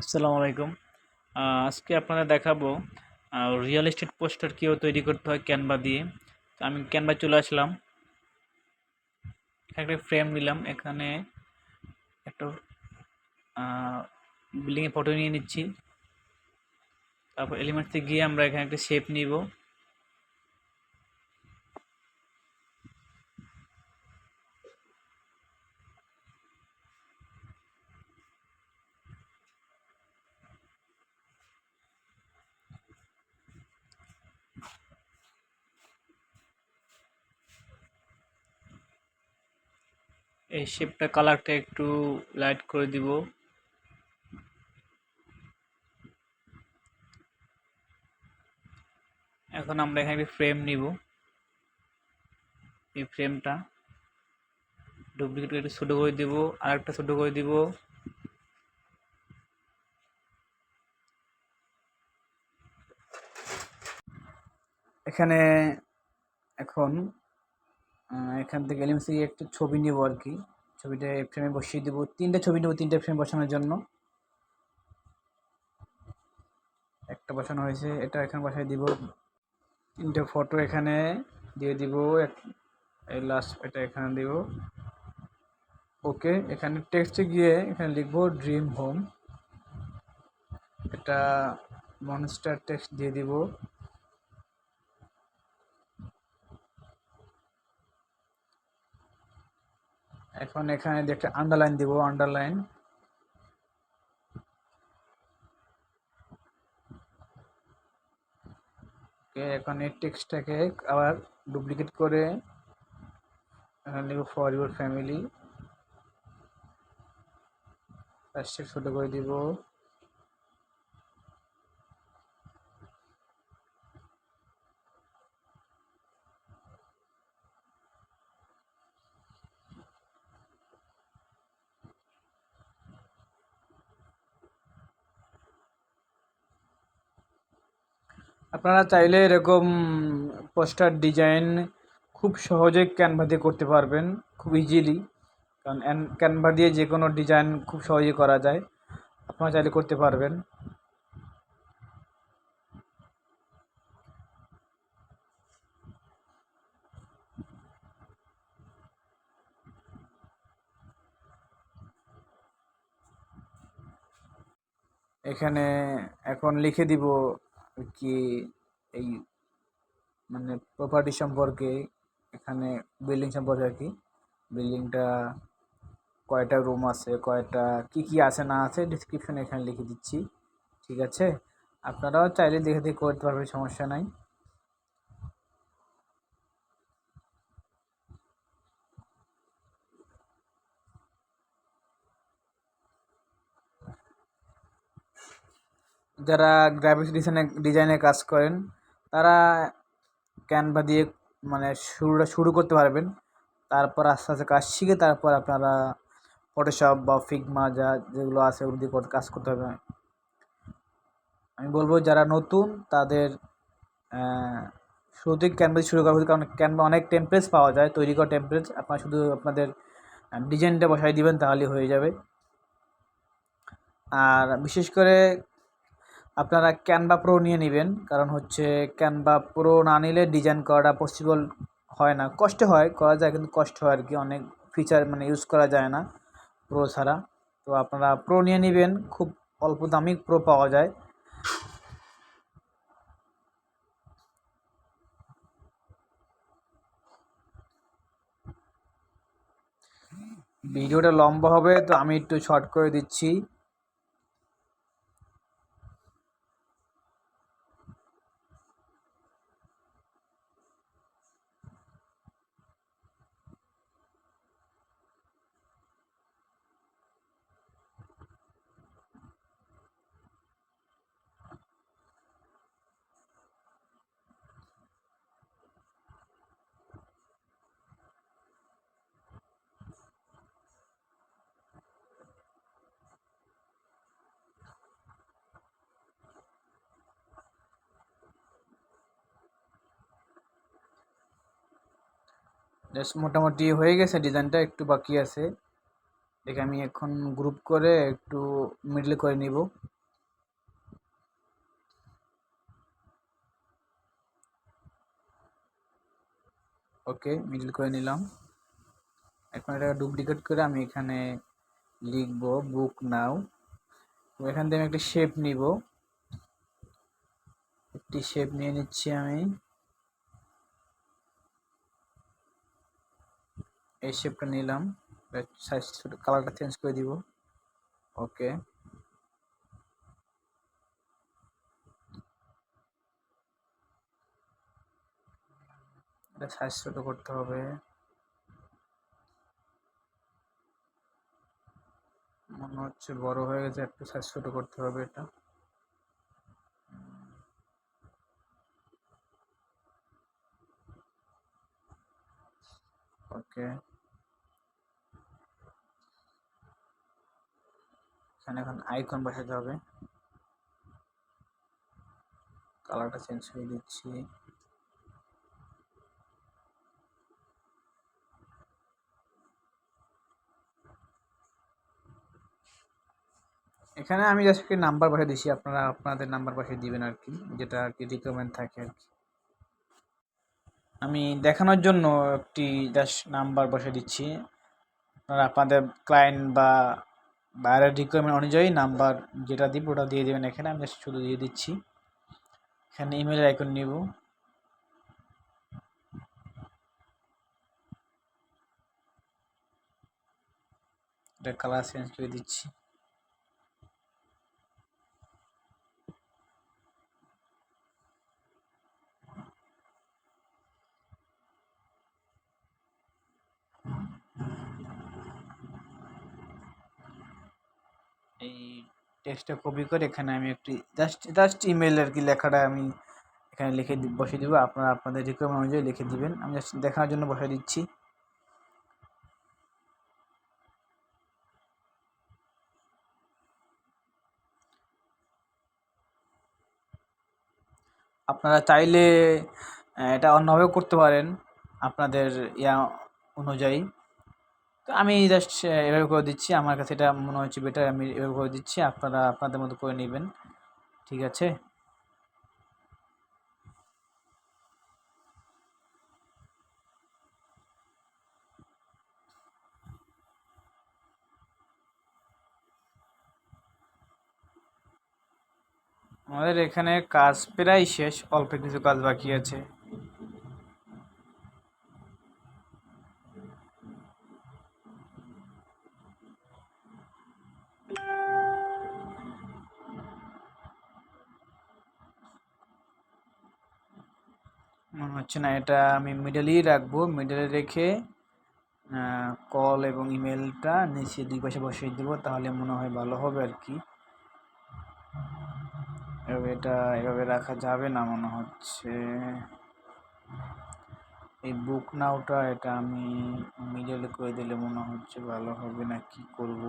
আসসালামু আলাইকুম। আজকে আপনাদের দেখাবো রিয়েল এস্টেট পোস্টার কীভাবে তৈরি করতে হয় ক্যানভা দিয়ে। তো আমি ক্যানভা চলে আসলাম, একটা ফ্রেম নিলাম, এখানে একটা বিল্ডিংয়ের ফটো নিয়ে নিচ্ছি। তারপর এলিমেন্টসে গিয়ে আমরা এখানে একটা শেপ নিব। এই শেপটা কালারটা একটু লাইট করে দিব। এখন আমরা এখানে একটা ফ্রেম নিব। এই ফ্রেমটা ডুপ্লিকেট একটু ছোটো করে দিব, আর একটা ছোটো করে দিব। এখানে এখন এখান থেকে এলিমেন্টসে একটা ছবি নেব আর কি। ছবিটা ফ্রেমে বসিয়ে দেবো, তিনটে ছবি নেব, তিনটে ফ্রেম বসানোর জন্য। একটা বসানো হয়েছে, এটা এখানে বসাই দিব। তিনটে ফটো এখানে দিয়ে দিব, এই লাস্ট এটা এখানে দিব। ওকে, এখানে টেক্সটে গিয়ে এখানে লিখবো ড্রিম হোম। এটা মনস্টার টেক্সট দিয়ে দিব। এখন এখানে একটা আন্ডারলাইন দিব, আন্ডারলাইন। ওকে, এখন এই টেক্সটটাকে আবার ডুপ্লিকেট করে এখানে লিখব ফর ইউর ফ্যামিলি। লাস্টে ছোট করে দিব। আপনারা চাইলে এরকম পোস্টার ডিজাইন খুব সহজে ক্যানভা দিয়ে করতে পারবেন, খুব ইজিলি। কারণ ক্যানভা দিয়ে যে কোনো ডিজাইন খুব সহজে করা যায়, আপনারা চাইলে করতে পারবেন। এখানে এখন লিখে দিব কি এই মানে প্রপার্টি সম্পর্কে, এখানে বিল্ডিং সম্পর্কে আর কি। বিল্ডিংটা কয়টা রুম আছে, কয়টা কি কি আছে না আছে ডিসক্রিপশন এখানে লিখে দিচ্ছি। ঠিক আছে, আপনারাও চাইলে দেখে দেখে করতে পারবেন, সমস্যা নাই। যারা গ্রাফিক্স ডিজাইনে কাজ করেন, তারা ক্যানভা দিয়ে মানে শুরু করতে পারবেন। তারপর আস্তে আস্তে কাজ শিখে তারপর আপনারা ফটোশপ বা ফিগমা যেগুলো আছে ওগুলো দিয়ে কাজ করতে হবে। আমি বলবো যারা নতুন তাদের শুরুতেই ক্যানভা দিয়ে শুরু করা উচিত, কারণ ক্যানভা অনেক টেমপ্লেটস পাওয়া যায়, তৈরি করা টেমপ্লেটস। আপনারা শুধু আপনাদের ডিজাইনটা বসাই দিবেন, তাহলেই হয়ে যাবে। আর বিশেষ করে আপনারা ক্যানভা প্রো নিয়ে নেবেন, কারণ হচ্ছে ক্যানভা প্রো না নিলে ডিজাইন করাটা পসিবল হয় না। কষ্ট হয়, করা যায় কিন্তু কষ্ট হয় আর কি, অনেক ফিচার মানে ইউজ করা যায় না প্রো ছাড়া। তো আপনারা প্রো নিয়ে নেবেন, খুব অল্প দামি প্রো পাওয়া যায়। ভিডিওটা লম্বা হবে, তো আমি একটু শর্ট করে দিচ্ছি। জাস্ট মোটামুটি হয়ে গেছে, ডিজাইনটা একটু বাকি আছে। দেখে আমি এখন গ্রুপ করে একটু মিডলে করে নিব। ওকে, মিডল করে নিলাম। এখন এটা ডুপ্লিকেট করে আমি এখানে লিখবো বুক নাও। এখান থেকে আমি একটা শেপ নিব, একটি শেপ নিয়ে নিচ্ছি আমি। এই শেপটা নিলাম, সাইজ ছোট, কালারটা চেঞ্জ করে দিব। ওকে, এটা সাইজ ছোট করতে হবে। মনে হচ্ছে বড় হয়ে গেছে, একটু সাইজ ছোট করতে হবে এটা। ওকে, এখানে এখন আইকন বসাতে হবে, কালারটা চেঞ্জ করে দিচ্ছি। এখানে আমি জাস্ট একটি নাম্বার বসিয়ে দিচ্ছি, আপনারা আপনাদের নাম্বার বসিয়ে দিবেন আর কি, যেটা আর কি রিকোয়ারমেন্ট থাকে আর কি। আমি দেখানোর জন্য একটি জাস্ট নাম্বার বসিয়ে দিচ্ছি, আপনারা আপনাদের ক্লায়েন্ট বা বাইরের রিকোয়ারমেন্ট অনুযায়ী নাম্বার যেটা দিব ওটা দিয়ে দেবেন। এখানে আমি জাস্ট শুধু দিয়ে দিচ্ছি। এখানে ইমেলের আইকন নিব, এটা কালার চেঞ্জ করে দিচ্ছি। এই টেক্সটটা কপি করে এখানে আমি একটি জাস্ট ইমেল আর কি লেখাটা আমি এখানে লিখে বসিয়ে দিব। আপনারা আপনাদের রিকোয়ারমেন্ট অনুযায়ী লিখে দিবেন। আমি জাস্ট দেখানোর জন্য বসিয়ে দিচ্ছি। আপনারা চাইলে এটা অন্যভাবেও করতে পারেন আপনাদের ইয়া অনুযায়ী। তো আমি জাস্ট এভাবে করে দিচ্ছি, আমার কাছে এটা মনে হচ্ছে বেটার, আমি এভাবে করে দিচ্ছি। আপনারা আপনাদের মতো করে নেবেন, ঠিক আছে। আমাদের এখানে কাজ প্রায় শেষ, অল্প কিছু কাজ বাকি আছে। মনে হচ্ছে না, এটা আমি মিডলেই রাখবো। মিডলে রেখে কল এবং ইমেলটা নিচে দুই পাশে বসিয়ে দেবো, তাহলে মনে হয় ভালো হবে আর কি। এটা এভাবে রাখা যাবে না মনে হচ্ছে। এই বুক নাওটা এটা আমি মিডলে করে দিলে মনে হচ্ছে ভালো হবে, না কি করব।